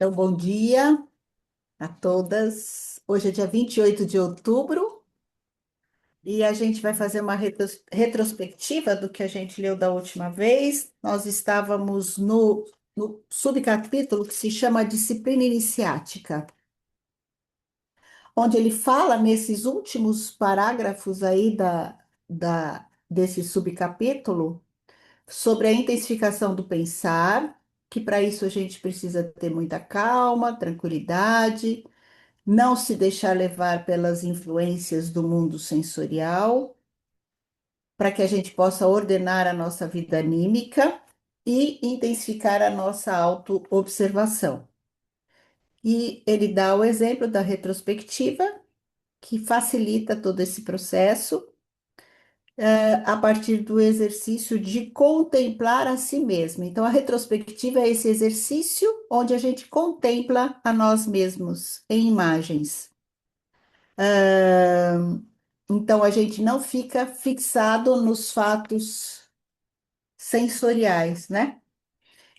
Então, bom dia a todas. Hoje é dia 28 de outubro e a gente vai fazer uma retrospectiva do que a gente leu da última vez. Nós estávamos no subcapítulo que se chama Disciplina Iniciática, onde ele fala nesses últimos parágrafos aí desse subcapítulo sobre a intensificação do pensar, que para isso a gente precisa ter muita calma, tranquilidade, não se deixar levar pelas influências do mundo sensorial, para que a gente possa ordenar a nossa vida anímica e intensificar a nossa autoobservação. E ele dá o exemplo da retrospectiva, que facilita todo esse processo, a partir do exercício de contemplar a si mesmo. Então, a retrospectiva é esse exercício onde a gente contempla a nós mesmos em imagens. Então, a gente não fica fixado nos fatos sensoriais, né?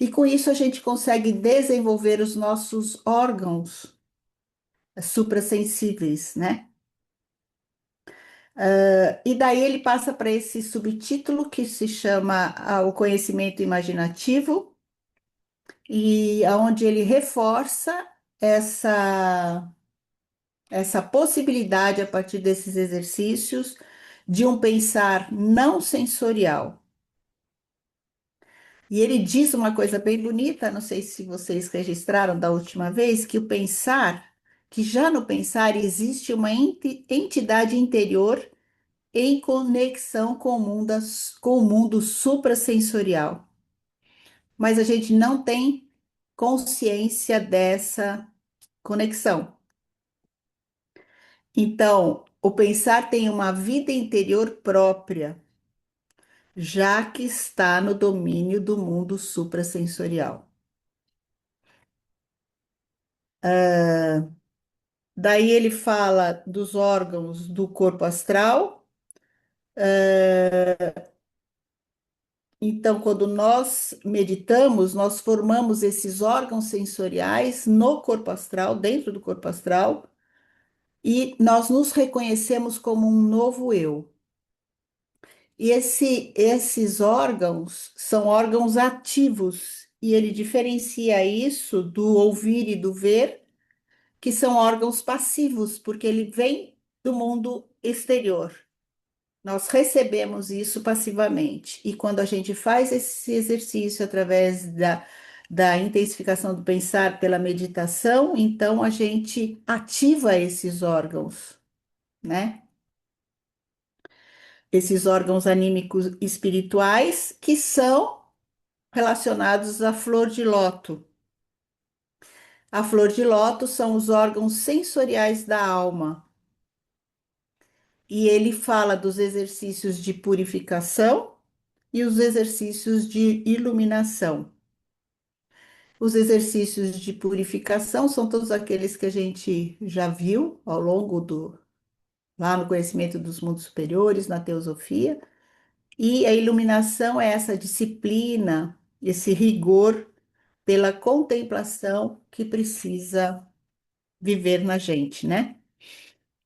E com isso a gente consegue desenvolver os nossos órgãos suprassensíveis, né? E daí ele passa para esse subtítulo que se chama o conhecimento imaginativo, e aonde ele reforça essa, essa possibilidade, a partir desses exercícios, de um pensar não sensorial. E ele diz uma coisa bem bonita, não sei se vocês registraram da última vez, que o pensar, que já no pensar existe uma entidade interior em conexão com com o mundo suprassensorial, mas a gente não tem consciência dessa conexão. Então, o pensar tem uma vida interior própria, já que está no domínio do mundo suprassensorial. Daí ele fala dos órgãos do corpo astral. Então, quando nós meditamos, nós formamos esses órgãos sensoriais no corpo astral, dentro do corpo astral, e nós nos reconhecemos como um novo eu. E esses órgãos são órgãos ativos, e ele diferencia isso do ouvir e do ver, que são órgãos passivos, porque ele vem do mundo exterior. Nós recebemos isso passivamente. E quando a gente faz esse exercício através da intensificação do pensar pela meditação, então a gente ativa esses órgãos, né? Esses órgãos anímicos espirituais que são relacionados à flor de lótus. A flor de lótus são os órgãos sensoriais da alma. E ele fala dos exercícios de purificação e os exercícios de iluminação. Os exercícios de purificação são todos aqueles que a gente já viu ao longo lá no conhecimento dos mundos superiores, na teosofia, e a iluminação é essa disciplina, esse rigor pela contemplação que precisa viver na gente, né?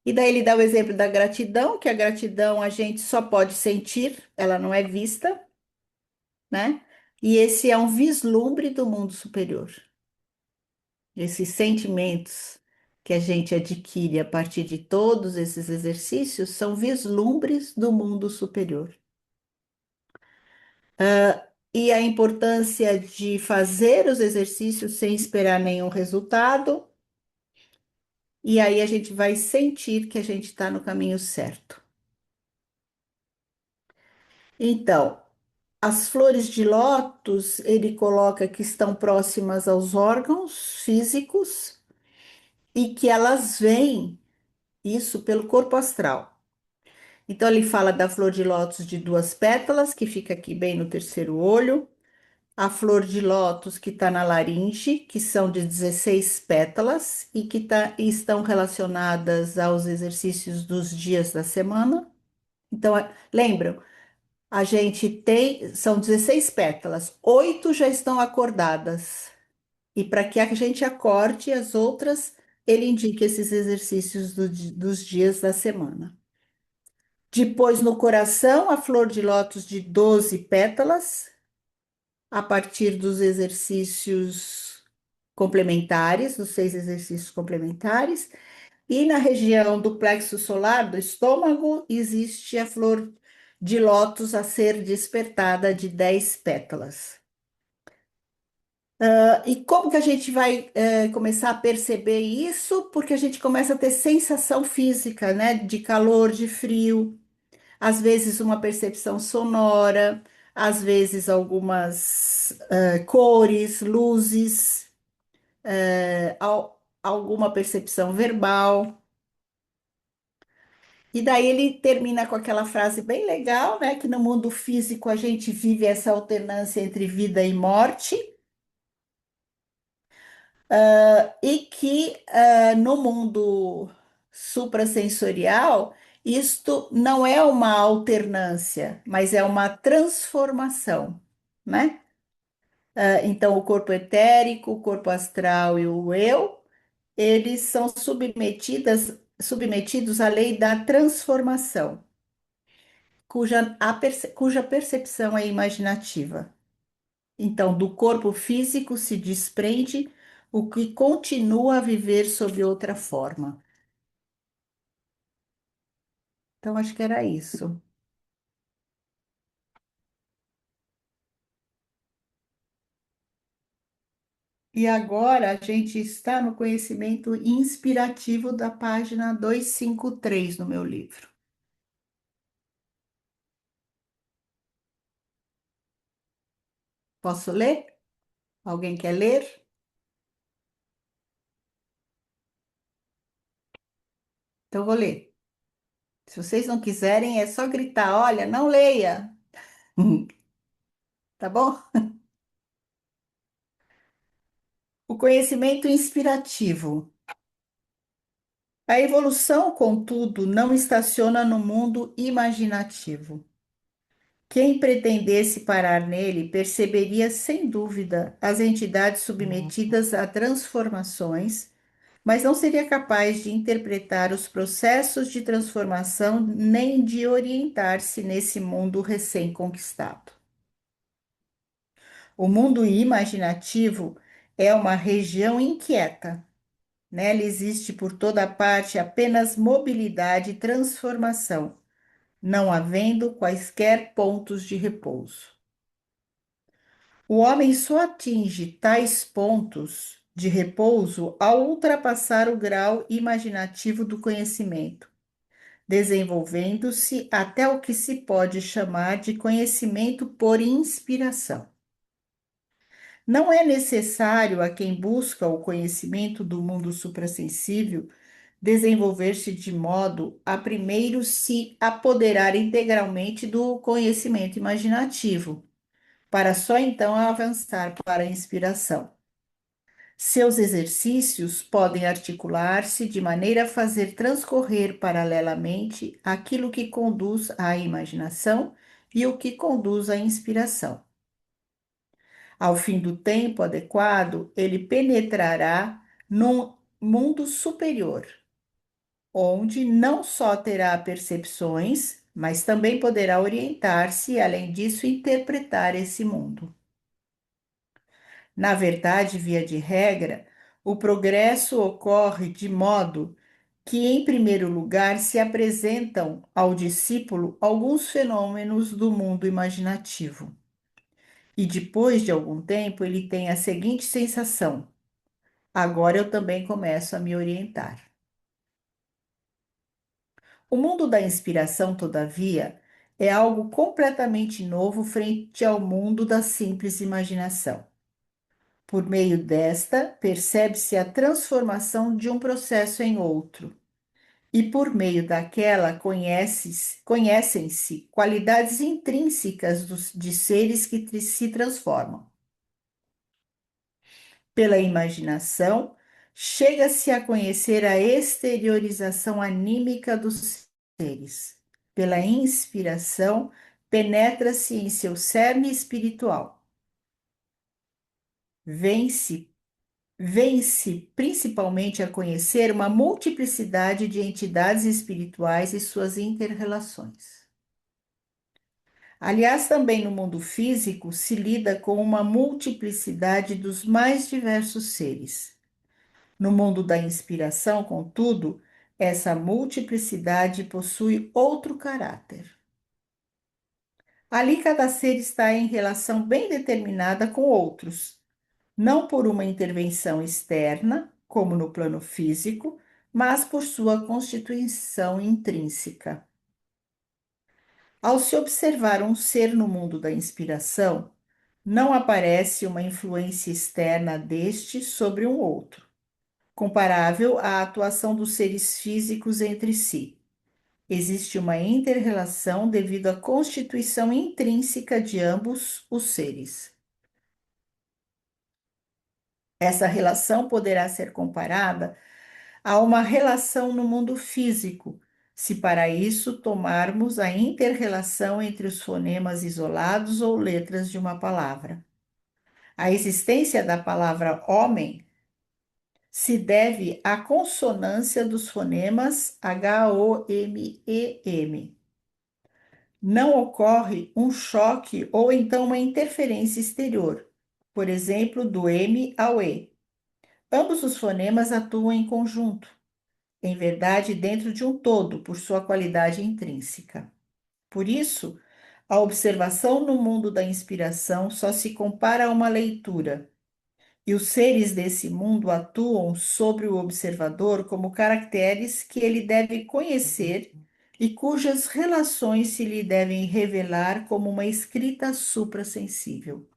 E daí ele dá o exemplo da gratidão, que a gratidão a gente só pode sentir, ela não é vista, né? E esse é um vislumbre do mundo superior. Esses sentimentos que a gente adquire a partir de todos esses exercícios são vislumbres do mundo superior. E a importância de fazer os exercícios sem esperar nenhum resultado, e aí a gente vai sentir que a gente está no caminho certo. Então, as flores de lótus, ele coloca que estão próximas aos órgãos físicos e que elas veem isso pelo corpo astral. Então, ele fala da flor de lótus de duas pétalas, que fica aqui bem no terceiro olho, a flor de lótus que está na laringe, que são de 16 pétalas e que estão relacionadas aos exercícios dos dias da semana. Então, lembram, a gente tem, são 16 pétalas, oito já estão acordadas, E para que a gente acorde as outras, ele indica esses exercícios dos dias da semana. Depois, no coração, a flor de lótus de 12 pétalas, a partir dos exercícios complementares, dos 6 exercícios complementares. E na região do plexo solar, do estômago, existe a flor de lótus a ser despertada de 10 pétalas. E como que a gente vai começar a perceber isso? Porque a gente começa a ter sensação física, né? De calor, de frio, às vezes uma percepção sonora, às vezes algumas cores, luzes, alguma percepção verbal. E daí ele termina com aquela frase bem legal, né? Que no mundo físico a gente vive essa alternância entre vida e morte. E que no mundo suprassensorial, isto não é uma alternância, mas é uma transformação, né? Então, o corpo etérico, o corpo astral e o eu, eles são submetidos à lei da transformação, cuja percepção é imaginativa. Então, do corpo físico se desprende o que continua a viver sob outra forma. Então, acho que era isso. E agora a gente está no conhecimento inspirativo da página 253 no meu livro. Posso ler? Alguém quer ler? Então, eu vou ler. Se vocês não quiserem, é só gritar: olha, não leia. Tá bom? O conhecimento inspirativo. A evolução, contudo, não estaciona no mundo imaginativo. Quem pretendesse parar nele perceberia sem dúvida as entidades submetidas a transformações, mas não seria capaz de interpretar os processos de transformação nem de orientar-se nesse mundo recém-conquistado. O mundo imaginativo é uma região inquieta. Nela existe por toda parte apenas mobilidade e transformação, não havendo quaisquer pontos de repouso. O homem só atinge tais pontos de repouso ao ultrapassar o grau imaginativo do conhecimento, desenvolvendo-se até o que se pode chamar de conhecimento por inspiração. Não é necessário a quem busca o conhecimento do mundo suprassensível desenvolver-se de modo a primeiro se apoderar integralmente do conhecimento imaginativo, para só então avançar para a inspiração. Seus exercícios podem articular-se de maneira a fazer transcorrer paralelamente aquilo que conduz à imaginação e o que conduz à inspiração. Ao fim do tempo adequado, ele penetrará num mundo superior, onde não só terá percepções, mas também poderá orientar-se e, além disso, interpretar esse mundo. Na verdade, via de regra, o progresso ocorre de modo que, em primeiro lugar, se apresentam ao discípulo alguns fenômenos do mundo imaginativo. E depois de algum tempo, ele tem a seguinte sensação: agora eu também começo a me orientar. O mundo da inspiração, todavia, é algo completamente novo frente ao mundo da simples imaginação. Por meio desta, percebe-se a transformação de um processo em outro, e por meio daquela conhecem-se qualidades intrínsecas de seres que se transformam. Pela imaginação, chega-se a conhecer a exteriorização anímica dos seres. Pela inspiração, penetra-se em seu cerne espiritual. Vence vem-se principalmente a conhecer uma multiplicidade de entidades espirituais e suas interrelações. Aliás, também no mundo físico se lida com uma multiplicidade dos mais diversos seres. No mundo da inspiração, contudo, essa multiplicidade possui outro caráter. Ali, cada ser está em relação bem determinada com outros, não por uma intervenção externa, como no plano físico, mas por sua constituição intrínseca. Ao se observar um ser no mundo da inspiração, não aparece uma influência externa deste sobre um outro, comparável à atuação dos seres físicos entre si. Existe uma inter-relação devido à constituição intrínseca de ambos os seres. Essa relação poderá ser comparada a uma relação no mundo físico, se para isso tomarmos a inter-relação entre os fonemas isolados ou letras de uma palavra. A existência da palavra homem se deve à consonância dos fonemas H-O-M-E-M. Não ocorre um choque ou então uma interferência exterior, por exemplo, do M ao E. Ambos os fonemas atuam em conjunto, em verdade, dentro de um todo, por sua qualidade intrínseca. Por isso, a observação no mundo da inspiração só se compara a uma leitura, e os seres desse mundo atuam sobre o observador como caracteres que ele deve conhecer e cujas relações se lhe devem revelar como uma escrita suprassensível.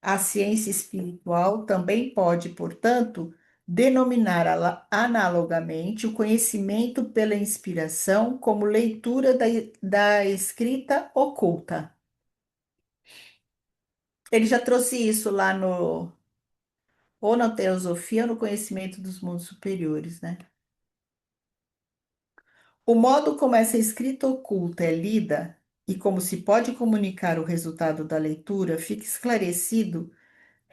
A ciência espiritual também pode, portanto, denominar analogamente o conhecimento pela inspiração como leitura da escrita oculta. Ele já trouxe isso lá no ou na teosofia ou no conhecimento dos mundos superiores, né? O modo como essa escrita oculta é lida e como se pode comunicar o resultado da leitura fica esclarecido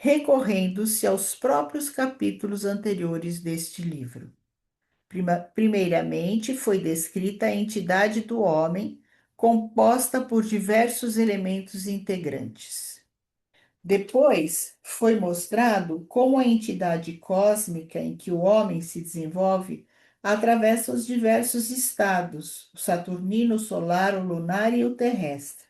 recorrendo-se aos próprios capítulos anteriores deste livro. Primeiramente, foi descrita a entidade do homem, composta por diversos elementos integrantes. Depois, foi mostrado como a entidade cósmica em que o homem se desenvolve atravessa os diversos estados, o saturnino, o solar, o lunar e o terrestre.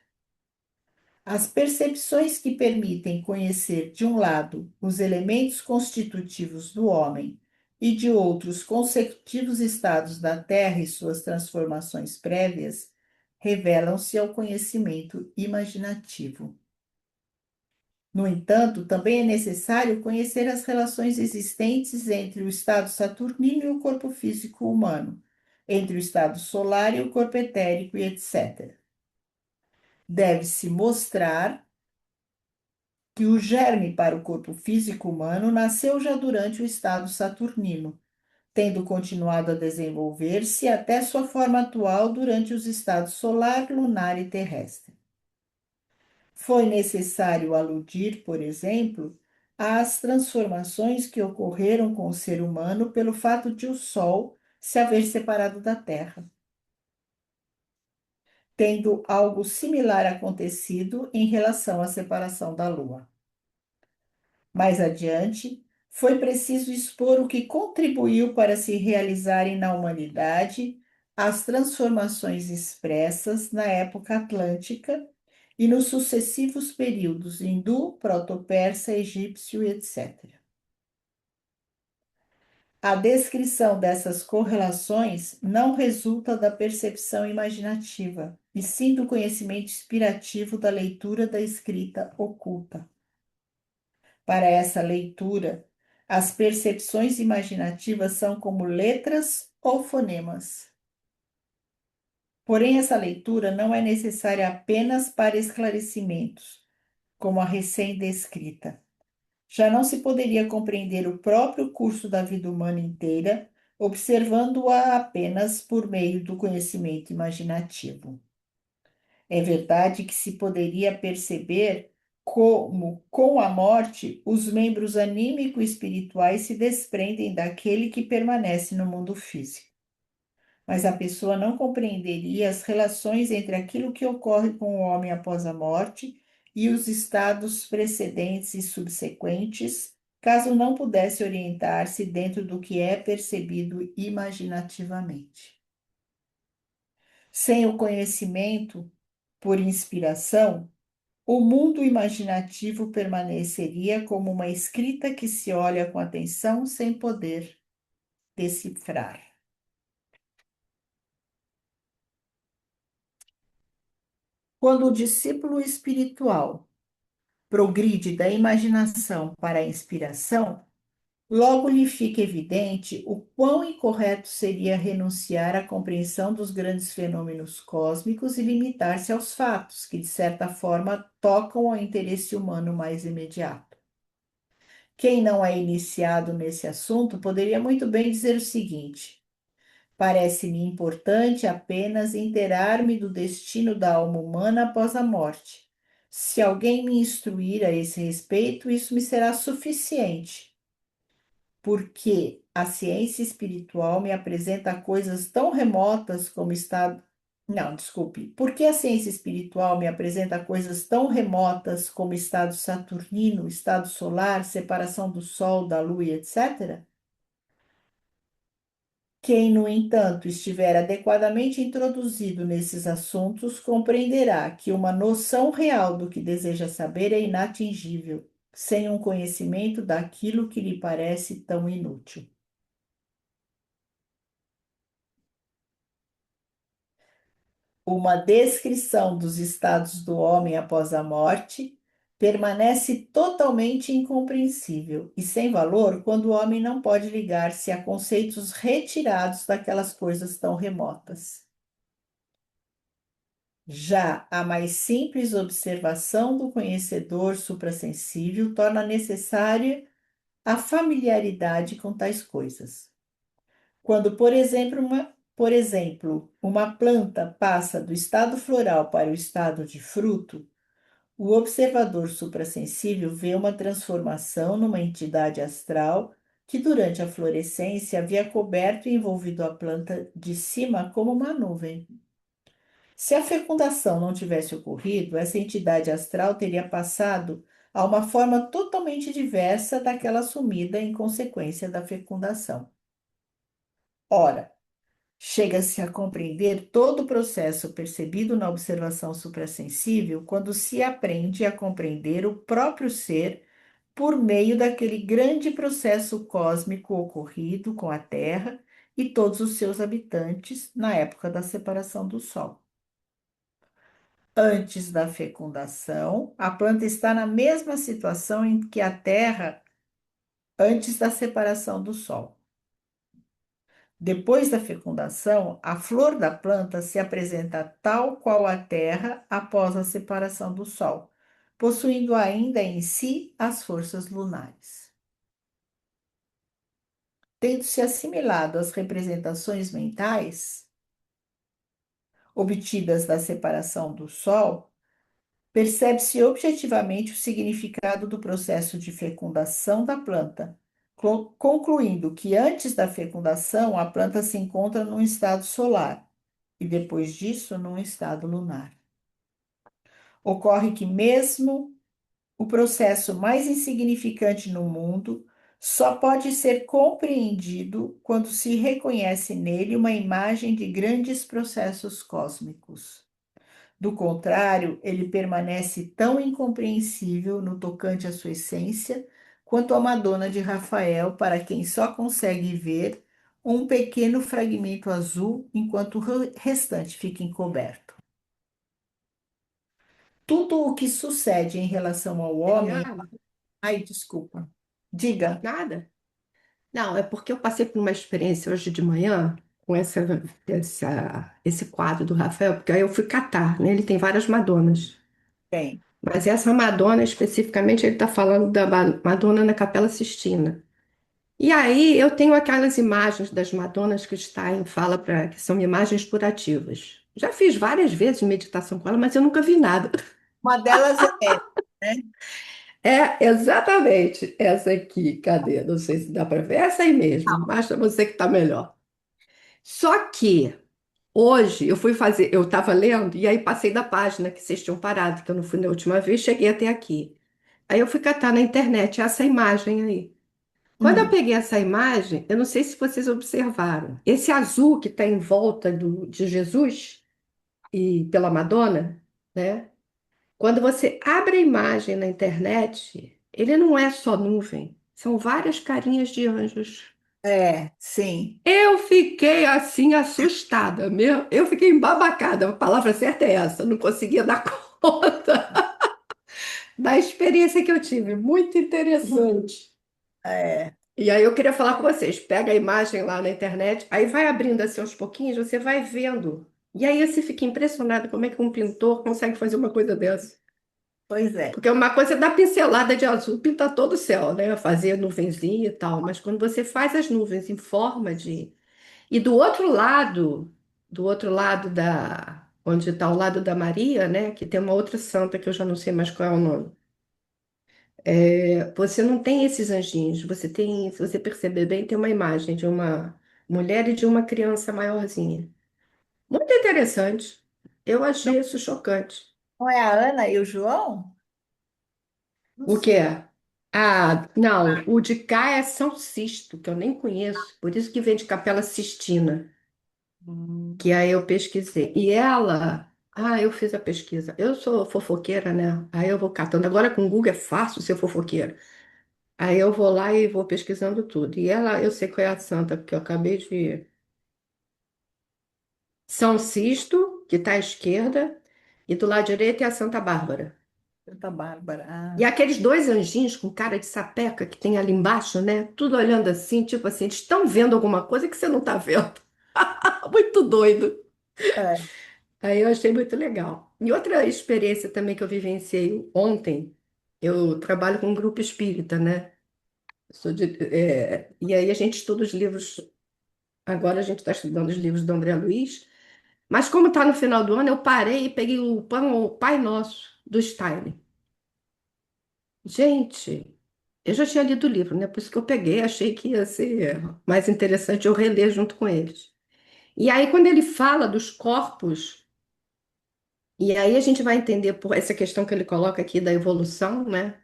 As percepções que permitem conhecer, de um lado, os elementos constitutivos do homem e, de outros, consecutivos estados da Terra e suas transformações prévias, revelam-se ao conhecimento imaginativo. No entanto, também é necessário conhecer as relações existentes entre o estado saturnino e o corpo físico humano, entre o estado solar e o corpo etérico e etc. Deve-se mostrar que o germe para o corpo físico humano nasceu já durante o estado saturnino, tendo continuado a desenvolver-se até sua forma atual durante os estados solar, lunar e terrestre. Foi necessário aludir, por exemplo, às transformações que ocorreram com o ser humano pelo fato de o Sol se haver separado da Terra, tendo algo similar acontecido em relação à separação da Lua. Mais adiante, foi preciso expor o que contribuiu para se realizarem na humanidade as transformações expressas na época atlântica e nos sucessivos períodos hindu, proto-persa, egípcio, etc. A descrição dessas correlações não resulta da percepção imaginativa, e sim do conhecimento inspirativo da leitura da escrita oculta. Para essa leitura, as percepções imaginativas são como letras ou fonemas. Porém, essa leitura não é necessária apenas para esclarecimentos, como a recém-descrita. Já não se poderia compreender o próprio curso da vida humana inteira observando-a apenas por meio do conhecimento imaginativo. É verdade que se poderia perceber como, com a morte, os membros anímico e espirituais se desprendem daquele que permanece no mundo físico. Mas a pessoa não compreenderia as relações entre aquilo que ocorre com o homem após a morte e os estados precedentes e subsequentes, caso não pudesse orientar-se dentro do que é percebido imaginativamente. Sem o conhecimento por inspiração, o mundo imaginativo permaneceria como uma escrita que se olha com atenção sem poder decifrar. Quando o discípulo espiritual progride da imaginação para a inspiração, logo lhe fica evidente o quão incorreto seria renunciar à compreensão dos grandes fenômenos cósmicos e limitar-se aos fatos que, de certa forma, tocam ao interesse humano mais imediato. Quem não é iniciado nesse assunto poderia muito bem dizer o seguinte: parece-me importante apenas inteirar-me do destino da alma humana após a morte. Se alguém me instruir a esse respeito, isso me será suficiente, porque a ciência espiritual me apresenta coisas tão remotas como estado. Não, desculpe. Porque a ciência espiritual me apresenta coisas tão remotas como estado saturnino, estado solar, separação do Sol, da Lua, e etc. Quem, no entanto, estiver adequadamente introduzido nesses assuntos, compreenderá que uma noção real do que deseja saber é inatingível, sem um conhecimento daquilo que lhe parece tão inútil. Uma descrição dos estados do homem após a morte permanece totalmente incompreensível e sem valor quando o homem não pode ligar-se a conceitos retirados daquelas coisas tão remotas. Já a mais simples observação do conhecedor suprassensível torna necessária a familiaridade com tais coisas. Quando, por exemplo, uma planta passa do estado floral para o estado de fruto, o observador suprassensível vê uma transformação numa entidade astral que, durante a florescência, havia coberto e envolvido a planta de cima como uma nuvem. Se a fecundação não tivesse ocorrido, essa entidade astral teria passado a uma forma totalmente diversa daquela assumida em consequência da fecundação. Ora, chega-se a compreender todo o processo percebido na observação suprassensível quando se aprende a compreender o próprio ser por meio daquele grande processo cósmico ocorrido com a Terra e todos os seus habitantes na época da separação do Sol. Antes da fecundação, a planta está na mesma situação em que a Terra antes da separação do Sol. Depois da fecundação, a flor da planta se apresenta tal qual a Terra após a separação do Sol, possuindo ainda em si as forças lunares. Tendo-se assimilado às representações mentais obtidas da separação do Sol, percebe-se objetivamente o significado do processo de fecundação da planta, concluindo que antes da fecundação a planta se encontra num estado solar e depois disso num estado lunar. Ocorre que mesmo o processo mais insignificante no mundo só pode ser compreendido quando se reconhece nele uma imagem de grandes processos cósmicos. Do contrário, ele permanece tão incompreensível no tocante à sua essência quanto a Madonna de Rafael, para quem só consegue ver um pequeno fragmento azul enquanto o restante fica encoberto. Tudo o que sucede em relação ao homem. Eliane, Ai, desculpa. Diga. nada? Não, é porque eu passei por uma experiência hoje de manhã com esse quadro do Rafael, porque aí eu fui catar, né? Ele tem várias Madonas. Bem, Mas essa Madonna, especificamente, ele está falando da Madonna na Capela Sistina. E aí eu tenho aquelas imagens das Madonas que Stein fala que são imagens curativas. Já fiz várias vezes meditação com ela, mas eu nunca vi nada. uma delas é essa. né? É exatamente essa aqui. Cadê? Não sei se dá para ver. Essa aí mesmo. Basta você que está melhor. Só que hoje eu fui fazer, eu estava lendo e aí passei da página que vocês tinham parado, que eu não fui na última vez, cheguei até aqui. Aí eu fui catar na internet essa imagem aí. Quando eu Hum, peguei essa imagem, eu não sei se vocês observaram, esse azul que está em volta de Jesus e pela Madonna, né? Quando você abre a imagem na internet, ele não é só nuvem, são várias carinhas de anjos. sim. Eu fiquei assim assustada, meu. Eu fiquei embabacada. A palavra certa é essa. Não conseguia dar conta da experiência que eu tive. Muito interessante. É, E aí eu queria falar com vocês. Pega a imagem lá na internet, aí vai abrindo assim aos pouquinhos, você vai vendo. E aí você fica impressionado como é que um pintor consegue fazer uma coisa dessa. pois é. Porque uma coisa é dar pincelada de azul, pintar todo o céu, né? Fazer nuvenzinha e tal. Mas quando você faz as nuvens em forma de. E do outro lado da. Onde está o lado da Maria, né? Que tem uma outra santa que eu já não sei mais qual é o nome. Você não tem esses anjinhos. Você tem, se você perceber bem, tem uma imagem de uma mulher e de uma criança maiorzinha. Muito interessante. Eu Não, achei isso chocante. não é a Ana e o João? Não O que sei. é? Ah, não, o de cá é São Sisto, que eu nem conheço, por isso que vem de Capela Sistina, Hum, que aí eu pesquisei. E ela, eu fiz a pesquisa. Eu sou fofoqueira, né? Aí eu vou catando. Agora com o Google é fácil ser fofoqueira. Aí eu vou lá e vou pesquisando tudo. E ela, eu sei qual é a santa, porque eu acabei de. São Sisto, que está à esquerda, e do lado direito é a Santa Bárbara. Santa Bárbara. E aqueles dois anjinhos com cara de sapeca que tem ali embaixo, né? Tudo olhando assim, tipo assim, eles estão vendo alguma coisa que você não está vendo. Muito doido. É. Aí eu achei muito legal. E outra experiência também que eu vivenciei ontem, eu trabalho com um grupo espírita, né? E aí a gente estuda os livros, agora a gente está estudando os livros do André Luiz, mas como está no final do ano, eu parei e peguei o Pai Nosso, do Steiner. Gente, eu já tinha lido o livro, né? Por isso que eu peguei, achei que ia ser mais interessante eu reler junto com eles. E aí, quando ele fala dos corpos, e aí a gente vai entender por essa questão que ele coloca aqui da evolução, né?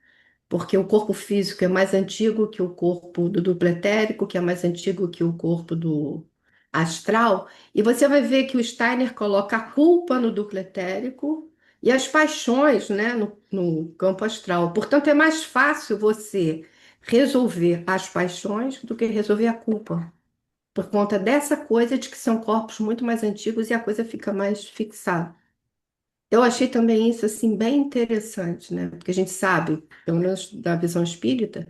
Porque o corpo físico é mais antigo que o corpo do duplo etérico, que é mais antigo que o corpo do astral, e você vai ver que o Steiner coloca a culpa no duplo etérico e as paixões, né, no campo astral. Portanto, é mais fácil você resolver as paixões do que resolver a culpa, por conta dessa coisa de que são corpos muito mais antigos e a coisa fica mais fixada. Eu achei também isso assim bem interessante, né? Porque a gente sabe, pelo menos da visão espírita,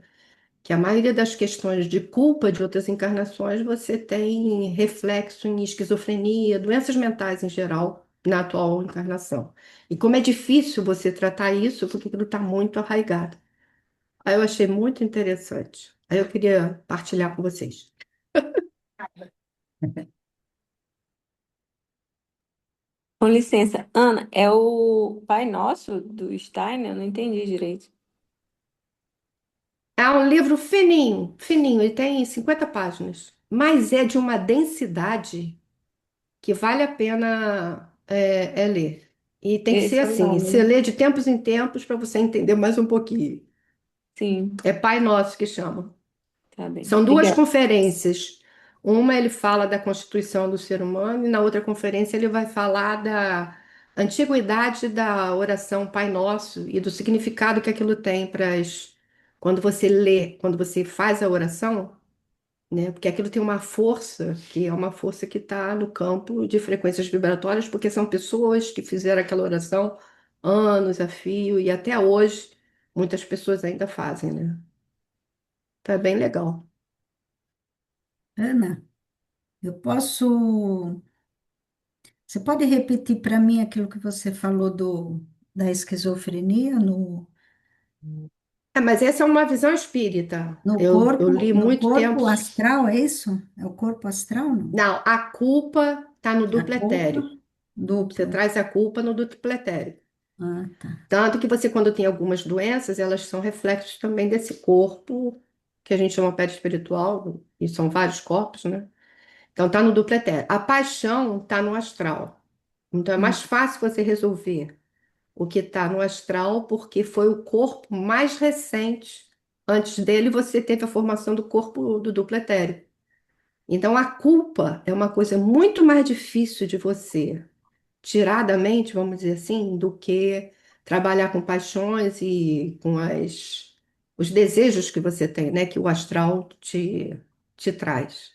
que a maioria das questões de culpa de outras encarnações você tem reflexo em esquizofrenia, doenças mentais em geral, na atual encarnação. E como é difícil você tratar isso, porque aquilo está muito arraigado. Aí eu achei muito interessante. Aí eu queria partilhar com vocês. Com licença, Ana, é o Pai Nosso do Steiner? Eu não entendi direito. É um livro fininho, fininho, ele tem 50 páginas, mas é de uma densidade que vale a pena ler. E tem que ser Esse é o assim, nome, você né? lê de tempos em tempos para você entender mais um pouquinho. Sim, É Pai Nosso que chama. tá bem. São duas Obrigada. conferências. Uma ele fala da constituição do ser humano e na outra conferência ele vai falar da antiguidade da oração Pai Nosso e do significado que aquilo tem para quando você lê, quando você faz a oração, né? Porque aquilo tem uma força, que é uma força que está no campo de frequências vibratórias, porque são pessoas que fizeram aquela oração anos a fio e até hoje muitas pessoas ainda fazem, né? Tá bem legal. Ana, eu posso. Você pode repetir para mim aquilo que você falou da esquizofrenia Mas essa é uma visão espírita. Eu li no muito tempo. corpo astral, é isso? É o corpo astral, não? Não, a culpa está no A duplo culpa etérico. Você duplo. traz a culpa no duplo etérico. Ah, tá. Tanto que você, quando tem algumas doenças, elas são reflexos também desse corpo, que a gente chama perispiritual, e são vários corpos, né? Então, tá no duplo etéreo. A paixão tá no astral. Então, é Hum, mais fácil você resolver o que está no astral, porque foi o corpo mais recente. Antes dele, você teve a formação do corpo do duplo etéreo. Então, a culpa é uma coisa muito mais difícil de você tirar da mente, vamos dizer assim, do que trabalhar com paixões e com os desejos que você tem, né? Que o astral te traz.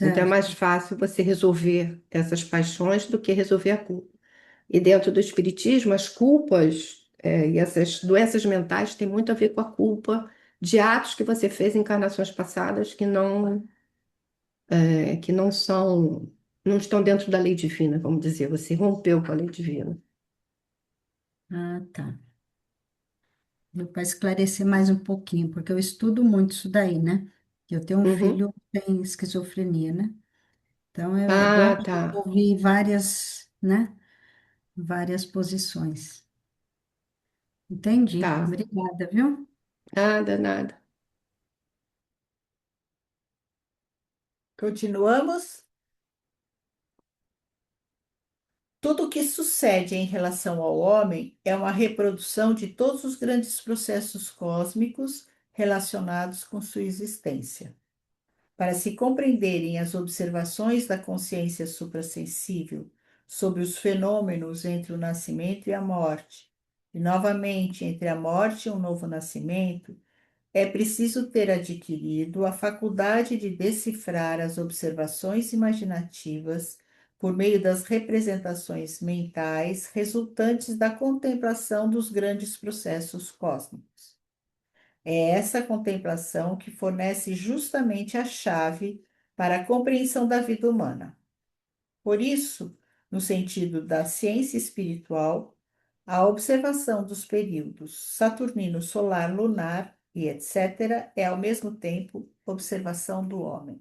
Então, é mais certo. fácil você resolver essas paixões do que resolver a culpa. E dentro do espiritismo, as culpas, e essas doenças mentais têm muito a ver com a culpa de atos que você fez em encarnações passadas que não são, não estão dentro da lei divina, vamos dizer. Você rompeu com a lei divina. Ah, tá. Deu para esclarecer mais um pouquinho, porque eu estudo muito isso daí, né? Eu tenho um Uhum. filho que tem esquizofrenia, né? Então é bom Ah, tá, ouvir várias, né? Várias posições. Entendi. tá. Obrigada, viu? Nada, nada. Continuamos. Tudo o que sucede em relação ao homem é uma reprodução de todos os grandes processos cósmicos relacionados com sua existência. Para se compreenderem as observações da consciência suprassensível sobre os fenômenos entre o nascimento e a morte, e novamente entre a morte e um novo nascimento, é preciso ter adquirido a faculdade de decifrar as observações imaginativas por meio das representações mentais resultantes da contemplação dos grandes processos cósmicos. É essa contemplação que fornece justamente a chave para a compreensão da vida humana. Por isso, no sentido da ciência espiritual, a observação dos períodos saturnino, solar, lunar e etc. é, ao mesmo tempo, observação do homem.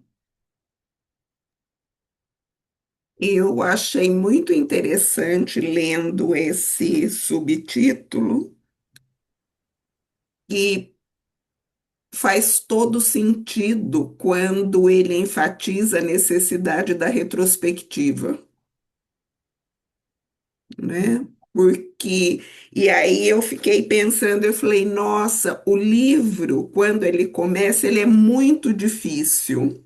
Eu achei muito interessante lendo esse subtítulo e faz todo sentido quando ele enfatiza a necessidade da retrospectiva, né? Porque, e aí eu fiquei pensando, eu falei, nossa, o livro, quando ele começa, ele é muito difícil.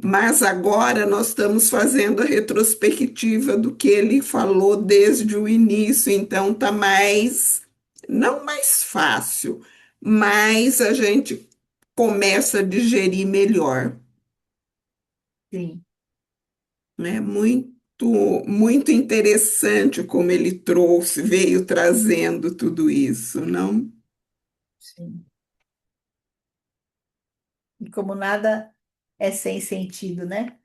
Mas agora nós estamos fazendo a retrospectiva do que ele falou desde o início, então tá mais, não mais fácil, mas a gente começa a digerir melhor, Sim, né? Muito interessante como ele trouxe, veio trazendo tudo isso, não? sim. E como nada é sem sentido, né?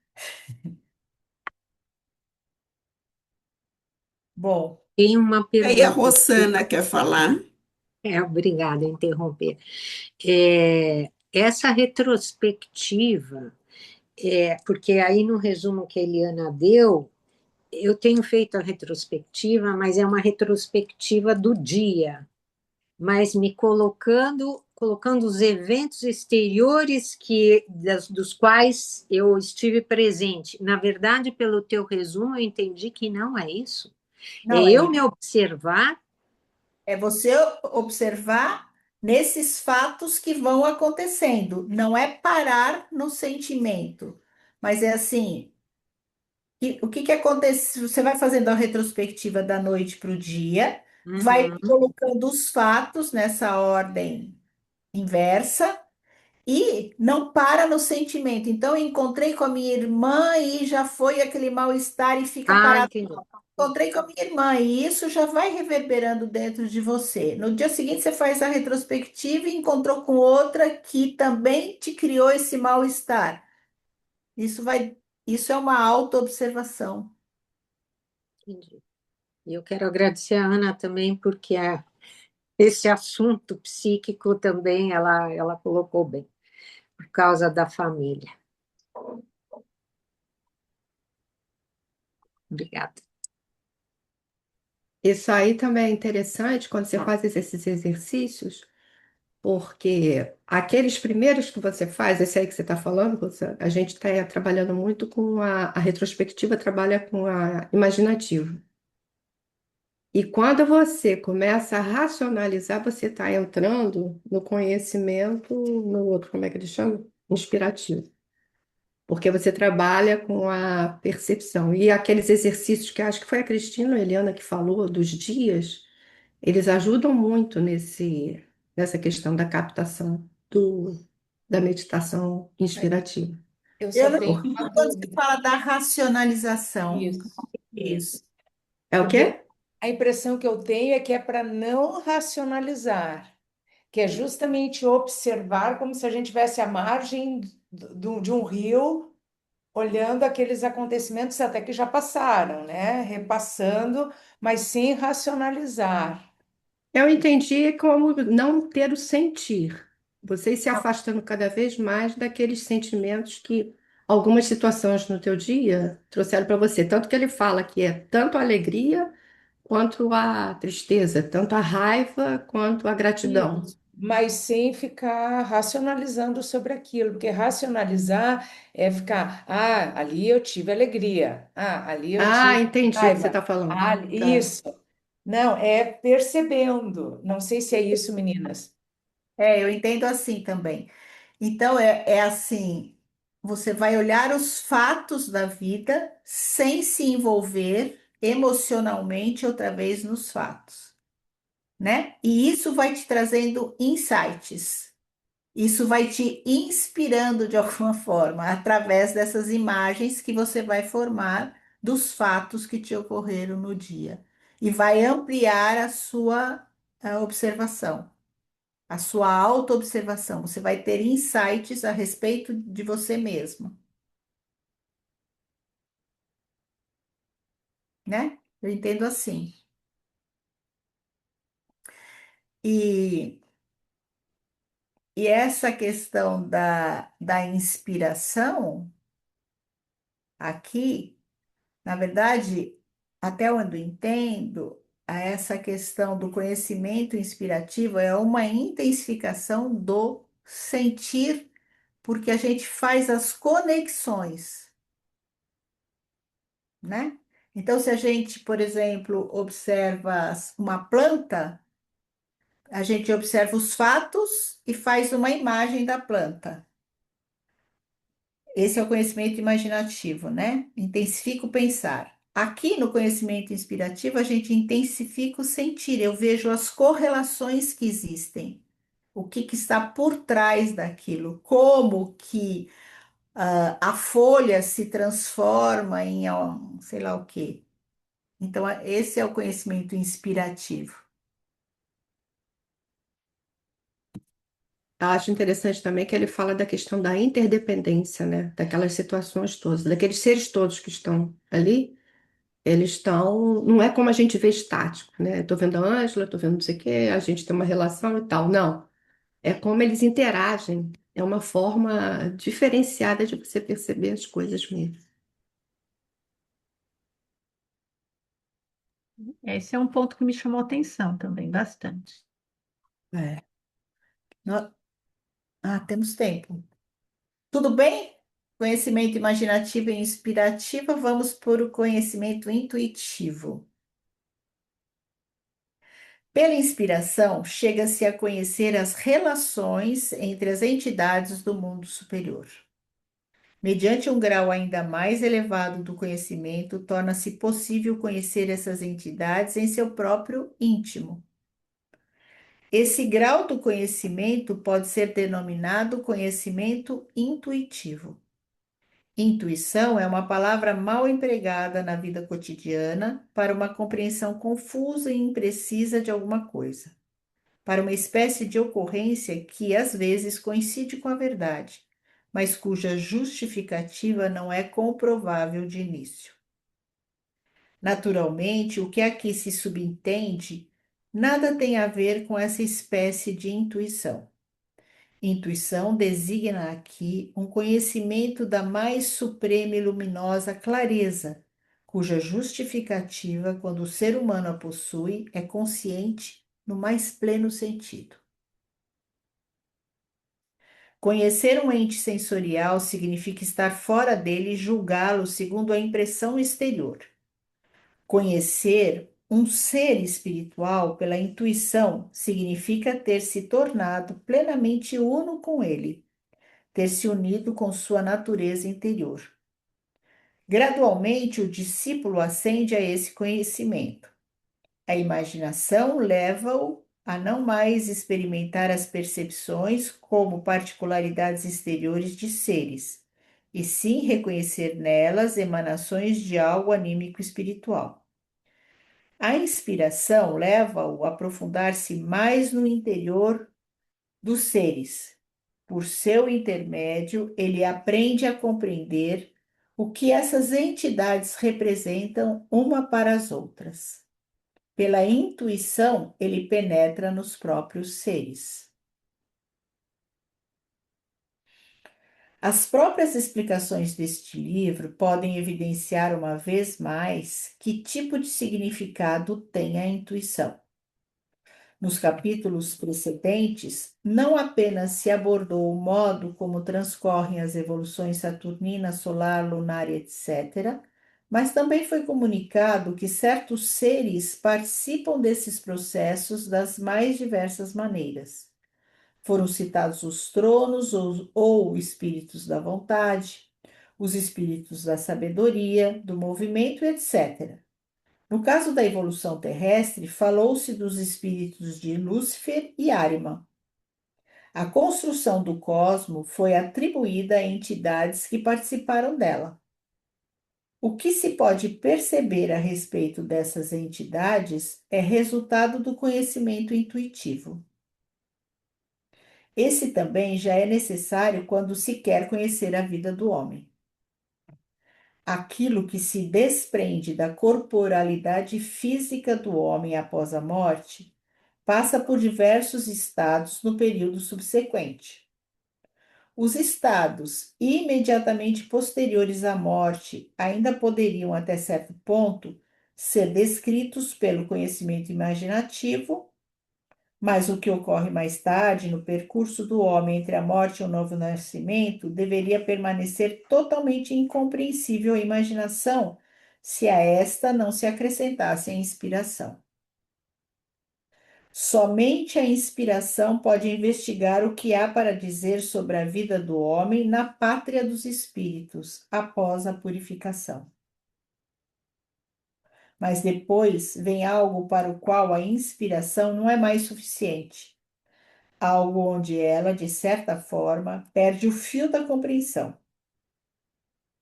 Bom, Tem uma Aí a pergunta aqui. Rossana quer falar? Obrigada em interromper. Essa retrospectiva, porque aí no resumo que a Eliana deu, eu tenho feito a retrospectiva, mas é uma retrospectiva do dia, mas me colocando os eventos exteriores dos quais eu estive presente. Na verdade, pelo teu resumo, eu entendi que não é isso. É não eu é. me observar. É você observar nesses fatos que vão acontecendo. Não é parar no sentimento, mas é assim. O que que acontece? Você vai fazendo a retrospectiva da noite para o dia, vai Uhum. colocando os fatos nessa ordem inversa e não para no sentimento. Então, eu encontrei com a minha irmã e já foi aquele mal-estar e fica Ah, parado. entendi. Encontrei com a minha irmã e isso já vai reverberando dentro de você. No dia seguinte, você faz a retrospectiva e encontrou com outra que também te criou esse mal-estar. Isso vai, isso é uma autoobservação. Entendi. E eu quero agradecer a Ana também, porque esse assunto psíquico também ela colocou bem, por causa da família. Obrigada. Isso aí também é interessante quando você faz esses exercícios, porque aqueles primeiros que você faz, esse aí que você está falando, a gente está trabalhando muito com a retrospectiva, trabalha com a imaginativa. E quando você começa a racionalizar, você está entrando no conhecimento, no outro, como é que ele chama? Inspirativo. Porque você trabalha com a percepção. E aqueles exercícios que acho que foi a Cristina ou a Eliana que falou, dos dias, eles ajudam muito nessa questão da captação da meditação inspirativa. Eu Eu só não tenho Por- uma entendi quando você dúvida. fala da racionalização. Isso. Isso. É o Porque quê? a impressão que eu tenho é que é para não racionalizar, que é justamente observar como se a gente tivesse à margem de um rio, olhando aqueles acontecimentos até que já passaram, né? Repassando, mas sem racionalizar. Eu entendi como não ter o sentir. Vocês se afastando cada vez mais daqueles sentimentos que algumas situações no teu dia trouxeram para você. Tanto que ele fala que é tanto a alegria quanto a tristeza, tanto a raiva quanto a gratidão. Isso. Mas sem ficar racionalizando sobre aquilo, porque racionalizar é ficar, ah, ali eu tive alegria, ah, ali eu Ah, tive entendi o que você raiva, está falando. ah, Tá. isso. Não, é percebendo. Não sei se é isso, meninas. É, eu entendo assim também. Então, é assim: você vai olhar os fatos da vida sem se envolver emocionalmente outra vez nos fatos, né? E isso vai te trazendo insights. Isso vai te inspirando de alguma forma, através dessas imagens que você vai formar dos fatos que te ocorreram no dia. E vai ampliar a sua observação, a sua autoobservação. Você vai ter insights a respeito de você mesmo, né? Eu entendo assim. E, e essa questão da inspiração aqui. Na verdade, até onde eu entendo, essa questão do conhecimento inspirativo é uma intensificação do sentir, porque a gente faz as conexões, né? Então, se a gente, por exemplo, observa uma planta, a gente observa os fatos e faz uma imagem da planta. Esse é o conhecimento imaginativo, né? Intensifica o pensar. Aqui no conhecimento inspirativo, a gente intensifica o sentir. Eu vejo as correlações que existem, o que, que está por trás daquilo, como que a folha se transforma em sei lá o quê. Então, esse é o conhecimento inspirativo. Acho interessante também que ele fala da questão da interdependência, né? Daquelas situações todas, daqueles seres todos que estão ali, eles estão. Não é como a gente vê estático, né? Estou vendo a Ângela, estou vendo não sei o quê, a gente tem uma relação e tal. Não. É como eles interagem. É uma forma diferenciada de você perceber as coisas mesmo. Esse é um ponto que me chamou atenção também, bastante. É. No- Temos tempo. Tudo bem? Conhecimento imaginativo e inspirativo, vamos para o conhecimento intuitivo. Pela inspiração, chega-se a conhecer as relações entre as entidades do mundo superior. Mediante um grau ainda mais elevado do conhecimento, torna-se possível conhecer essas entidades em seu próprio íntimo. Esse grau do conhecimento pode ser denominado conhecimento intuitivo. Intuição é uma palavra mal empregada na vida cotidiana para uma compreensão confusa e imprecisa de alguma coisa, para uma espécie de ocorrência que às vezes coincide com a verdade, mas cuja justificativa não é comprovável de início. Naturalmente, o que aqui se subentende nada tem a ver com essa espécie de intuição. Intuição designa aqui um conhecimento da mais suprema e luminosa clareza, cuja justificativa, quando o ser humano a possui, é consciente no mais pleno sentido. Conhecer um ente sensorial significa estar fora dele e julgá-lo segundo a impressão exterior. Conhecer um ser espiritual pela intuição significa ter se tornado plenamente uno com ele, ter se unido com sua natureza interior. Gradualmente, o discípulo ascende a esse conhecimento. A imaginação leva-o a não mais experimentar as percepções como particularidades exteriores de seres, e sim reconhecer nelas emanações de algo anímico espiritual. A inspiração leva-o a aprofundar-se mais no interior dos seres. Por seu intermédio, ele aprende a compreender o que essas entidades representam uma para as outras. Pela intuição, ele penetra nos próprios seres. As próprias explicações deste livro podem evidenciar uma vez mais que tipo de significado tem a intuição. Nos capítulos precedentes, não apenas se abordou o modo como transcorrem as evoluções saturnina, solar, lunar, etc., mas também foi comunicado que certos seres participam desses processos das mais diversas maneiras. Foram citados os tronos ou espíritos da vontade, os espíritos da sabedoria, do movimento, etc. No caso da evolução terrestre, falou-se dos espíritos de Lúcifer e Ahriman. A construção do cosmo foi atribuída a entidades que participaram dela. O que se pode perceber a respeito dessas entidades é resultado do conhecimento intuitivo. Esse também já é necessário quando se quer conhecer a vida do homem. Aquilo que se desprende da corporalidade física do homem após a morte passa por diversos estados no período subsequente. Os estados imediatamente posteriores à morte ainda poderiam, até certo ponto, ser descritos pelo conhecimento imaginativo, mas o que ocorre mais tarde, no percurso do homem entre a morte e o novo nascimento, deveria permanecer totalmente incompreensível à imaginação se a esta não se acrescentasse a inspiração. Somente a inspiração pode investigar o que há para dizer sobre a vida do homem na pátria dos espíritos, após a purificação. Mas depois vem algo para o qual a inspiração não é mais suficiente. Algo onde ela, de certa forma, perde o fio da compreensão.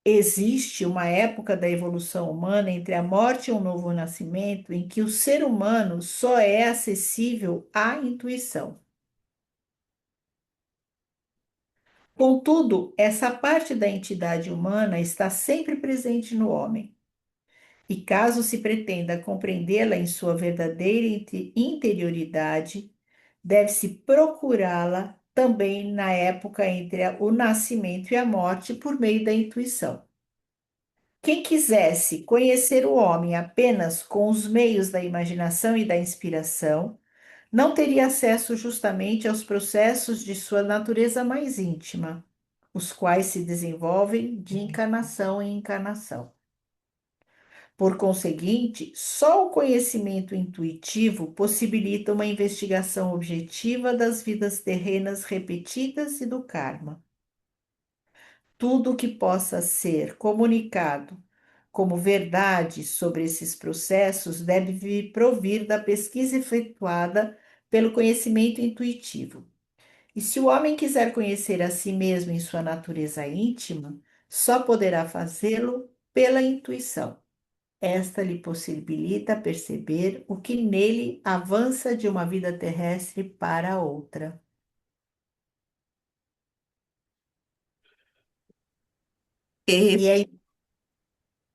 Existe uma época da evolução humana entre a morte e um novo nascimento em que o ser humano só é acessível à intuição. Contudo, essa parte da entidade humana está sempre presente no homem. E caso se pretenda compreendê-la em sua verdadeira interioridade, deve-se procurá-la também na época entre o nascimento e a morte por meio da intuição. Quem quisesse conhecer o homem apenas com os meios da imaginação e da inspiração, não teria acesso justamente aos processos de sua natureza mais íntima, os quais se desenvolvem de encarnação em encarnação. Por conseguinte, só o conhecimento intuitivo possibilita uma investigação objetiva das vidas terrenas repetidas e do karma. Tudo o que possa ser comunicado como verdade sobre esses processos deve vir provir da pesquisa efetuada pelo conhecimento intuitivo. E se o homem quiser conhecer a si mesmo em sua natureza íntima, só poderá fazê-lo pela intuição. Esta lhe possibilita perceber o que nele avança de uma vida terrestre para outra. E E aí,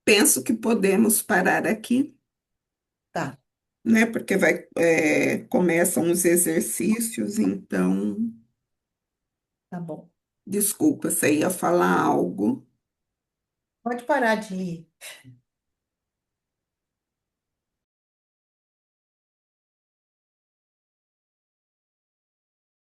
penso que podemos parar aqui, tá, né? Porque começam os exercícios, então, tá bom. desculpa, você ia falar algo. Pode parar de ir.